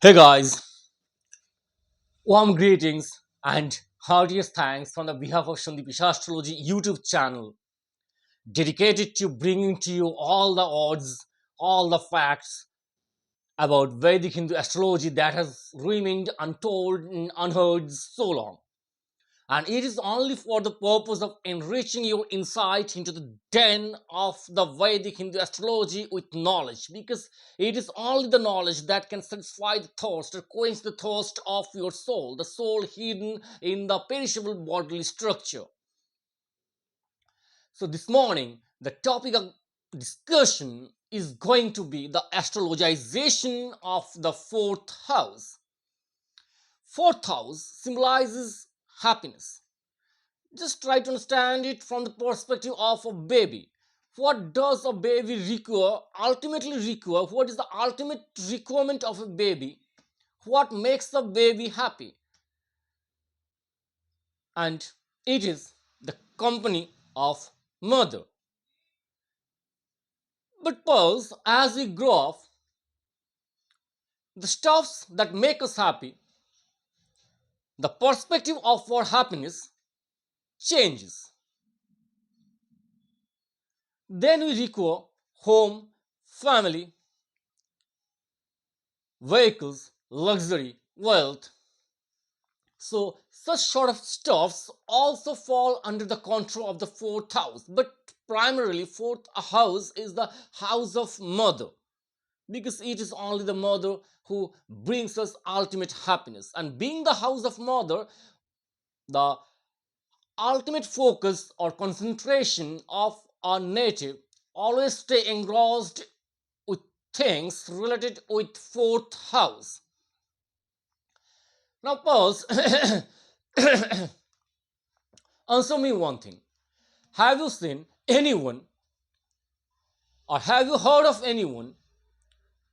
Hey guys, warm greetings and heartiest thanks from the behalf of Shandeep Astrology YouTube channel, dedicated to bringing to you all the odds, all the facts about Vedic Hindu astrology that has remained untold and unheard so long. And it is only for the purpose of enriching your insight into the den of the Vedic Hindu astrology with knowledge, because it is only the knowledge that can satisfy the thirst or quench the thirst of your soul, the soul hidden in the perishable bodily structure. So, this morning, the topic of discussion is going to be the astrologization of the fourth house. Fourth house symbolizes happiness. Just try to understand it from the perspective of a baby. What does a baby require, ultimately require? What is the ultimate requirement of a baby? What makes the baby happy? And it is the company of mother. But pause, as we grow up, the stuffs that make us happy, the perspective of our happiness changes. Then we require home, family, vehicles, luxury, wealth. So such sort of stuffs also fall under the control of the fourth house. But primarily fourth house is the house of mother, because it is only the mother who brings us ultimate happiness. And being the house of mother, the ultimate focus or concentration of a native always stay engrossed with things related with fourth house. Now pause. Answer me one thing. Have you seen anyone or have you heard of anyone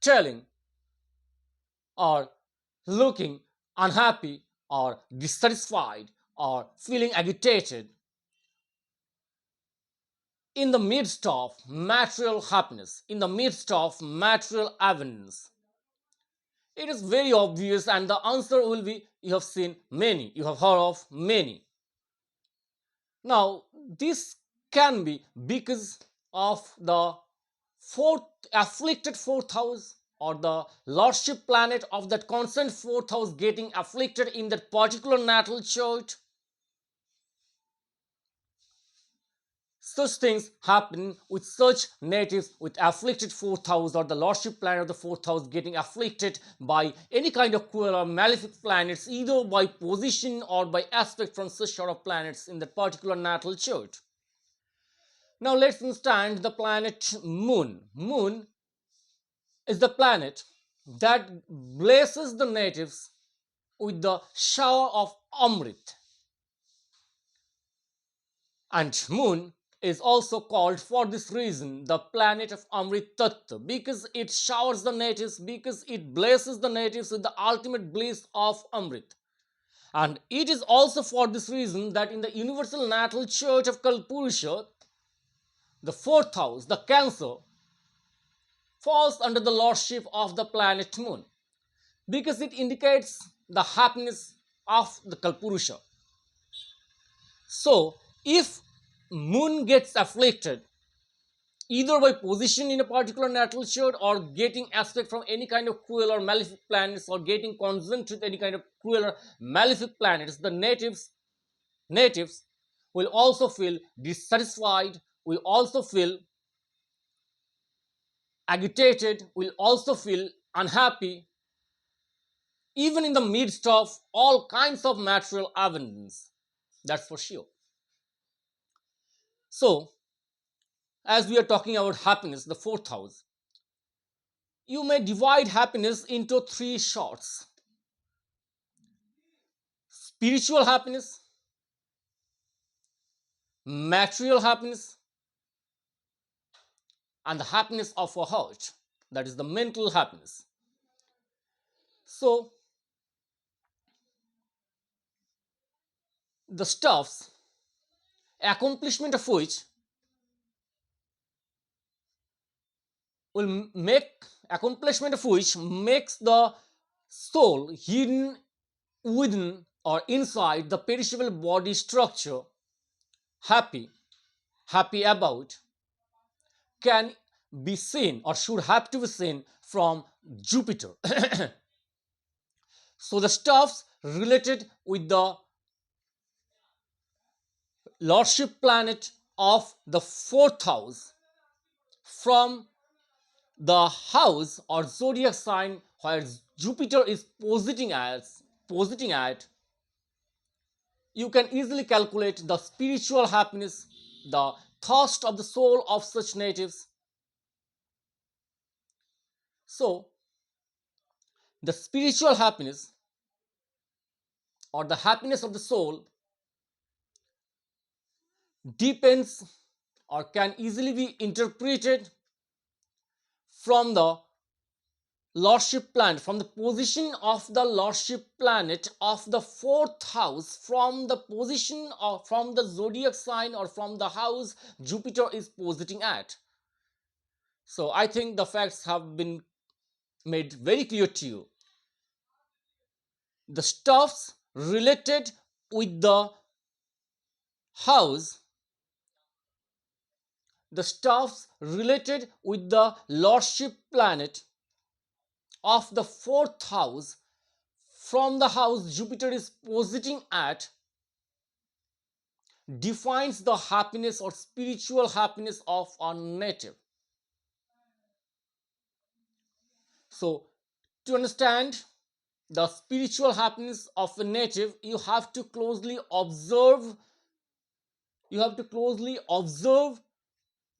telling or looking unhappy or dissatisfied or feeling agitated in the midst of material happiness, in the midst of material abundance? It is very obvious, and the answer will be you have seen many, you have heard of many. Now, this can be because of the fourth afflicted fourth house, or the lordship planet of that constant fourth house getting afflicted in that particular natal chart. Such things happen with such natives with afflicted fourth house, or the lordship planet of the fourth house getting afflicted by any kind of cruel or malefic planets, either by position or by aspect from such sort of planets in that particular natal chart. Now let's understand the planet Moon. Moon is the planet that blesses the natives with the shower of Amrit. And Moon is also called for this reason the planet of Amrit Tattva, because it showers the natives, because it blesses the natives with the ultimate bliss of Amrit. And it is also for this reason that in the universal natal chart of Kalpurusha, the fourth house, the Cancer, falls under the lordship of the planet Moon, because it indicates the happiness of the Kalpurusha. So, if Moon gets afflicted either by position in a particular natal chart, or getting aspect from any kind of cruel or malefic planets, or getting conjunct with any kind of cruel or malefic planets, the natives will also feel dissatisfied, will also feel agitated, will also feel unhappy, even in the midst of all kinds of material abundance. That's for sure. So, as we are talking about happiness, the fourth house, you may divide happiness into three shorts: spiritual happiness, material happiness, and the happiness of our heart, that is the mental happiness. So, the stuffs, accomplishment of which will make accomplishment of which makes the soul hidden within or inside the perishable body structure, happy, happy about, can be seen or should have to be seen from Jupiter. So the stuffs related with the lordship planet of the fourth house from the house or zodiac sign where Jupiter is positing at, you can easily calculate the spiritual happiness, the thirst of the soul of such natives. So, the spiritual happiness or the happiness of the soul depends or can easily be interpreted from the lordship planet, from the position of the lordship planet of the fourth house, from the position or from the zodiac sign or from the house Jupiter is positing at. So I think the facts have been made very clear to you. The stuffs related with the house, the stuffs related with the lordship planet of the fourth house from the house Jupiter is positing at defines the happiness or spiritual happiness of a native. So, to understand the spiritual happiness of a native, you have to closely observe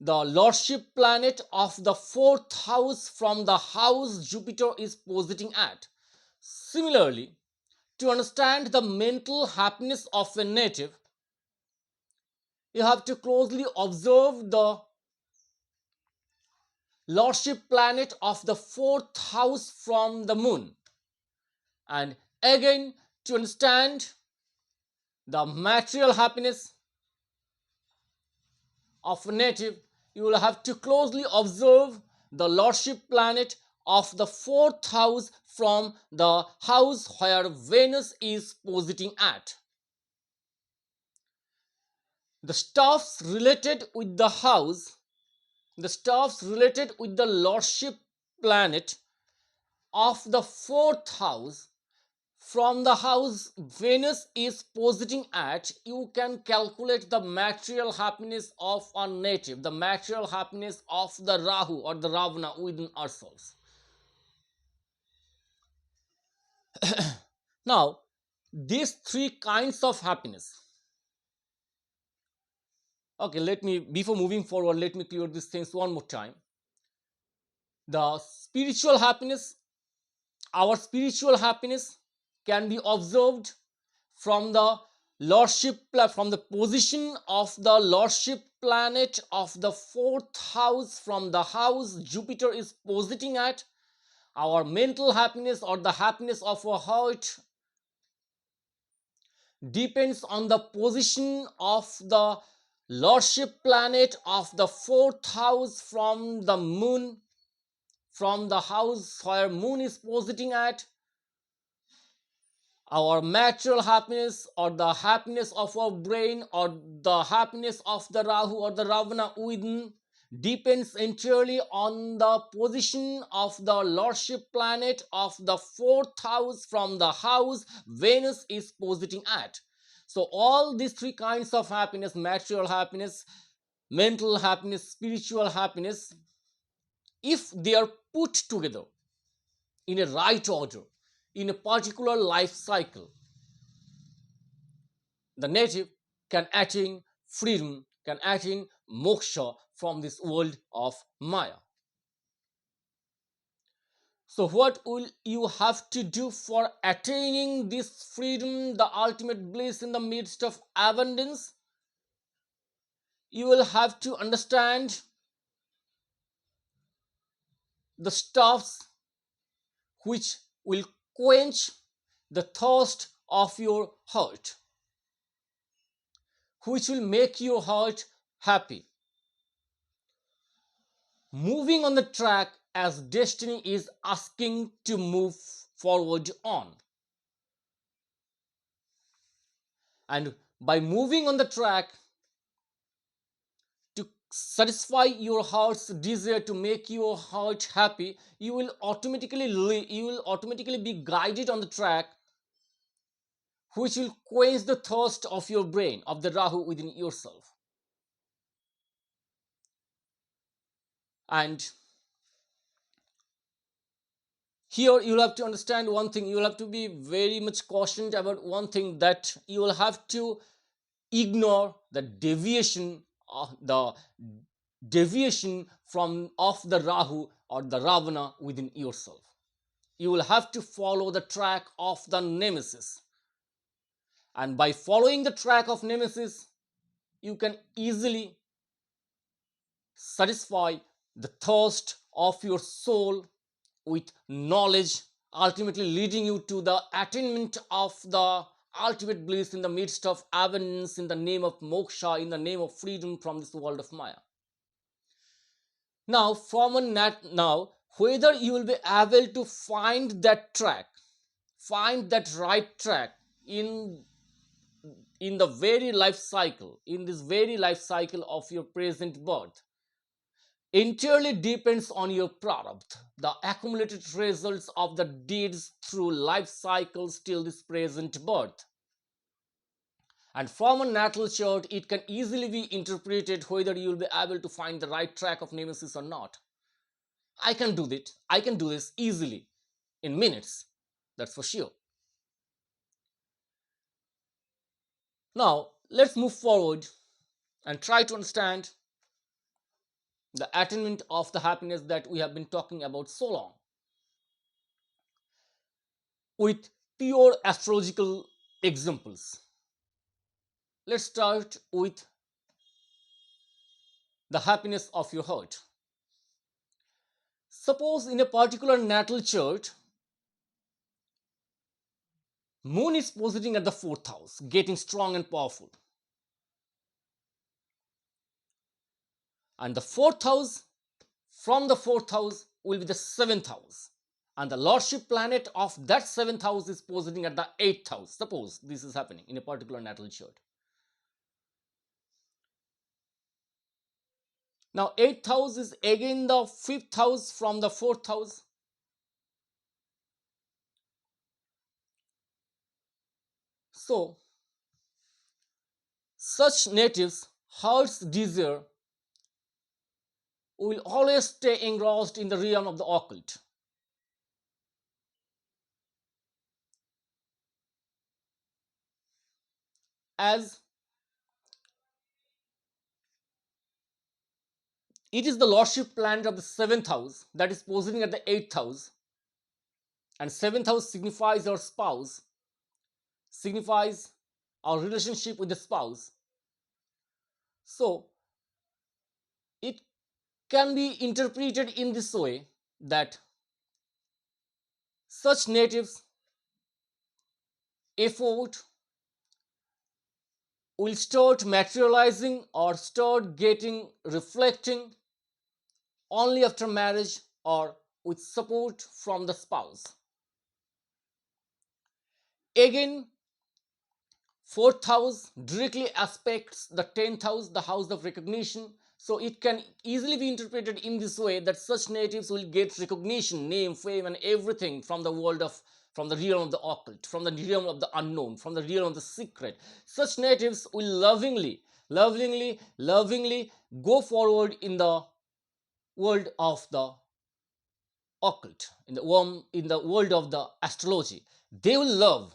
the lordship planet of the fourth house from the house Jupiter is positing at. Similarly, to understand the mental happiness of a native, you have to closely observe the lordship planet of the fourth house from the moon. And again, to understand the material happiness of a native, you will have to closely observe the lordship planet of the fourth house from the house where Venus is positing at. The stuffs related with the house, the stuffs related with the lordship planet of the fourth house from the house Venus is positing at, you can calculate the material happiness of a native, the material happiness of the Rahu or the Ravana within ourselves. Now, these three kinds of happiness. Okay, before moving forward, let me clear these things one more time. The spiritual happiness, our spiritual happiness can be observed from the from the position of the lordship planet of the fourth house from the house Jupiter is positing at. Our mental happiness or the happiness of our heart depends on the position of the lordship planet of the fourth house from the moon, from the house where moon is positing at. Our material happiness or the happiness of our brain or the happiness of the Rahu or the Ravana within depends entirely on the position of the lordship planet of the fourth house from the house Venus is positing at. So all these three kinds of happiness, material happiness, mental happiness, spiritual happiness, if they are put together in a right order, in a particular life cycle, the native can attain freedom, can attain moksha from this world of Maya. So, what will you have to do for attaining this freedom, the ultimate bliss in the midst of abundance? You will have to understand the stuffs which will quench the thirst of your heart, which will make your heart happy. Moving on the track as destiny is asking to move forward on. And by moving on the track to satisfy your heart's desire, to make your heart happy, you will automatically be guided on the track which will quench the thirst of your brain, of the Rahu within yourself. And here you'll have to understand one thing, you'll have to be very much cautioned about one thing, that you will have to ignore the deviation from of the Rahu or the Ravana within yourself. You will have to follow the track of the nemesis, and by following the track of nemesis you can easily satisfy the thirst of your soul with knowledge, ultimately leading you to the attainment of the ultimate bliss in the midst of abundance, in the name of moksha, in the name of freedom from this world of Maya. Now, now, whether you will be able to find that track, find that right track in the very life cycle, in this very life cycle of your present birth, entirely depends on your prarabdha, the accumulated results of the deeds through life cycles till this present birth. And from a natal chart, it can easily be interpreted whether you will be able to find the right track of nemesis or not. I can do it. I can do this easily in minutes. That's for sure. Now, let's move forward and try to understand the attainment of the happiness that we have been talking about so long with pure astrological examples. Let's start with the happiness of your heart. Suppose in a particular natal chart, moon is positing at the fourth house, getting strong and powerful. And the fourth house, from the fourth house, will be the seventh house. And the lordship planet of that seventh house is positing at the eighth house. Suppose this is happening in a particular natal chart. Now, eighth house is again the fifth house from the fourth house. So, such natives' heart's desire will always stay engrossed in the realm of the occult. As it is the lordship planet of the seventh house that is positing at the eighth house, and seventh house signifies our spouse, signifies our relationship with the spouse. So, it can be interpreted in this way that such natives' effort will start materializing or start getting reflecting only after marriage or with support from the spouse. Again, fourth house directly aspects the 10th house, the house of recognition. So it can easily be interpreted in this way that such natives will get recognition, name, fame, and everything from the world of, from the realm of the occult, from the realm of the unknown, from the realm of the secret. Such natives will lovingly go forward in the world of the occult, in the world of the astrology. They will love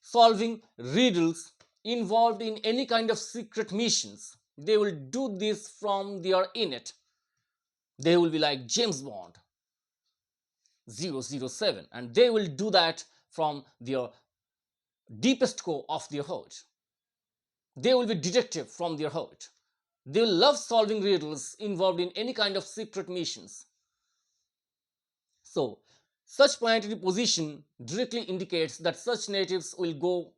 solving riddles, involved in any kind of secret missions. They will do this from their innate. They will be like James Bond 007, and they will do that from their deepest core of their heart. They will be detective from their heart. They will love solving riddles, involved in any kind of secret missions. So, such planetary position directly indicates that such natives will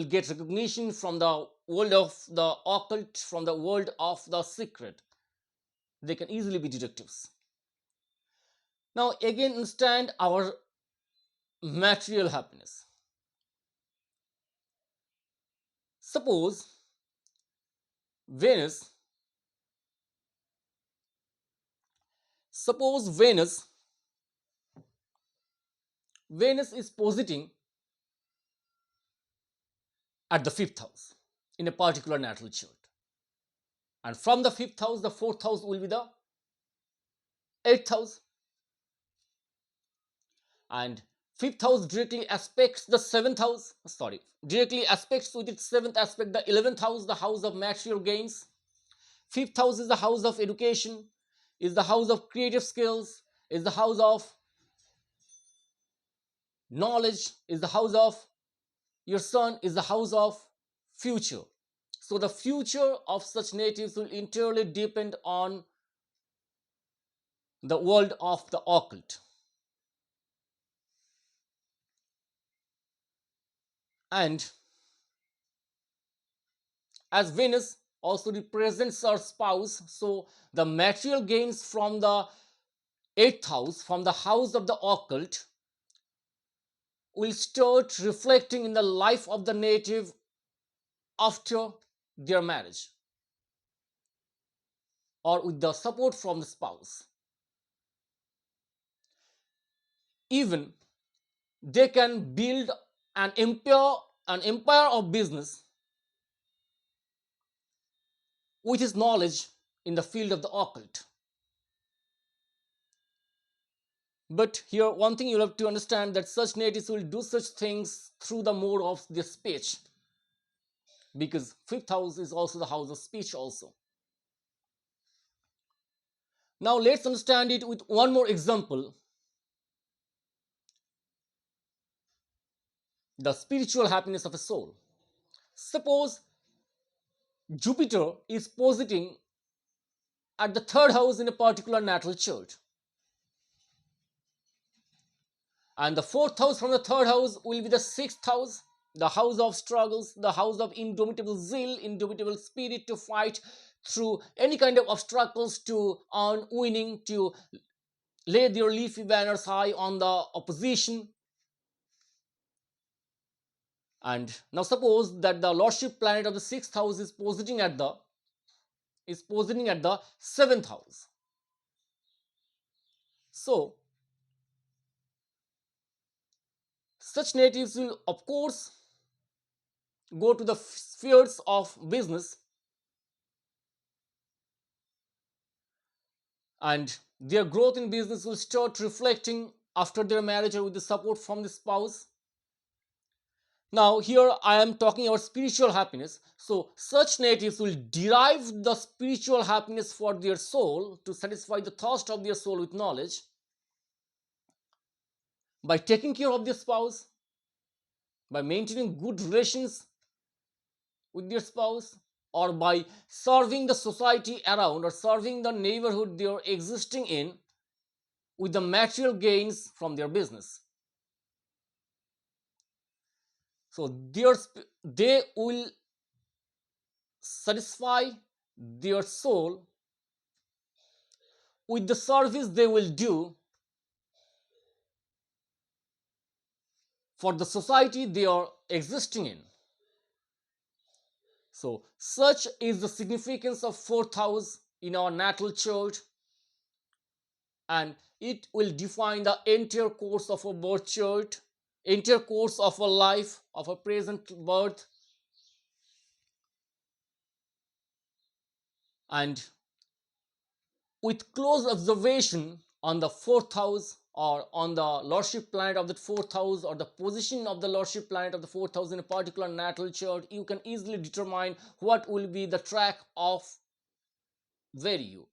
get recognition from the world of the occult, from the world of the secret. They can easily be detectives. Now again understand our material happiness. Suppose Venus, suppose Venus is positing at the fifth house in a particular natal chart. And from the fifth house, the fourth house will be the eighth house. And fifth house directly aspects the seventh house, sorry, directly aspects with its seventh aspect the 11th house, the house of material gains. Fifth house is the house of education, is the house of creative skills, is the house of knowledge, is the house of your son, is the house of future. So the future of such natives will entirely depend on the world of the occult. And as Venus also represents our spouse, so the material gains from the eighth house, from the house of the occult, will start reflecting in the life of the native after their marriage or with the support from the spouse. Even they can build an empire of business with his knowledge in the field of the occult. But here, one thing you'll have to understand that such natives will do such things through the mode of their speech, because fifth house is also the house of speech also. Now let's understand it with one more example, the spiritual happiness of a soul. Suppose Jupiter is positing at the third house in a particular natal chart, and the fourth house from the third house will be the sixth house, the house of struggles, the house of indomitable zeal, indomitable spirit to fight through any kind of obstacles to earn winning, to lay their leafy banners high on the opposition. And now suppose that the lordship planet of the sixth house is positing at the seventh house. So such natives will of course go to the spheres of business, and their growth in business will start reflecting after their marriage or with the support from the spouse. Now here I am talking about spiritual happiness. So such natives will derive the spiritual happiness for their soul to satisfy the thirst of their soul with knowledge by taking care of their spouse, by maintaining good relations with their spouse, or by serving the society around or serving the neighborhood they are existing in with the material gains from their business. So they will satisfy their soul with the service they will do for the society they are existing in. So such is the significance of fourth house in our natal chart, and it will define the entire course of a birth chart, entire course of a life, of a present birth. And with close observation on the fourth house or on the lordship planet of the fourth house or the position of the lordship planet of the fourth house in a particular natal chart, you can easily determine what will be the track of value,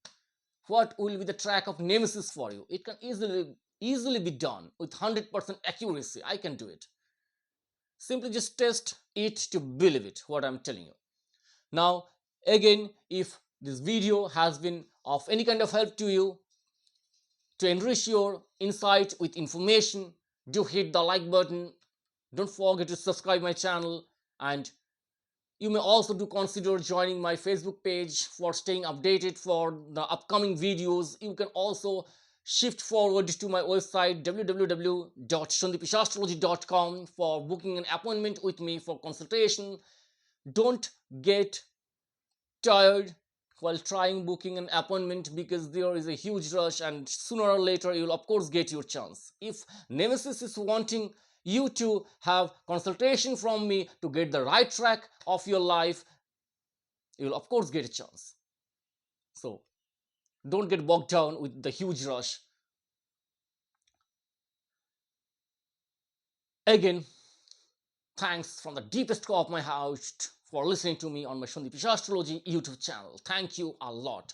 what will be the track of nemesis for you. It can easily be done with 100% accuracy. I can do it. Simply just test it to believe it, what I'm telling you. Now again, if this video has been of any kind of help to you, to enrich your insight with information, do hit the like button. Don't forget to subscribe my channel, and you may also do consider joining my Facebook page for staying updated for the upcoming videos. You can also shift forward to my website www.shandipishastrology.com for booking an appointment with me for consultation. Don't get tired while trying booking an appointment, because there is a huge rush and sooner or later you'll of course get your chance. If nemesis is wanting you to have consultation from me to get the right track of your life, you'll of course get a chance. So don't get bogged down with the huge rush. Again, thanks from the deepest core of my heart for listening to me on my Shandipish Astrology YouTube channel. Thank you a lot.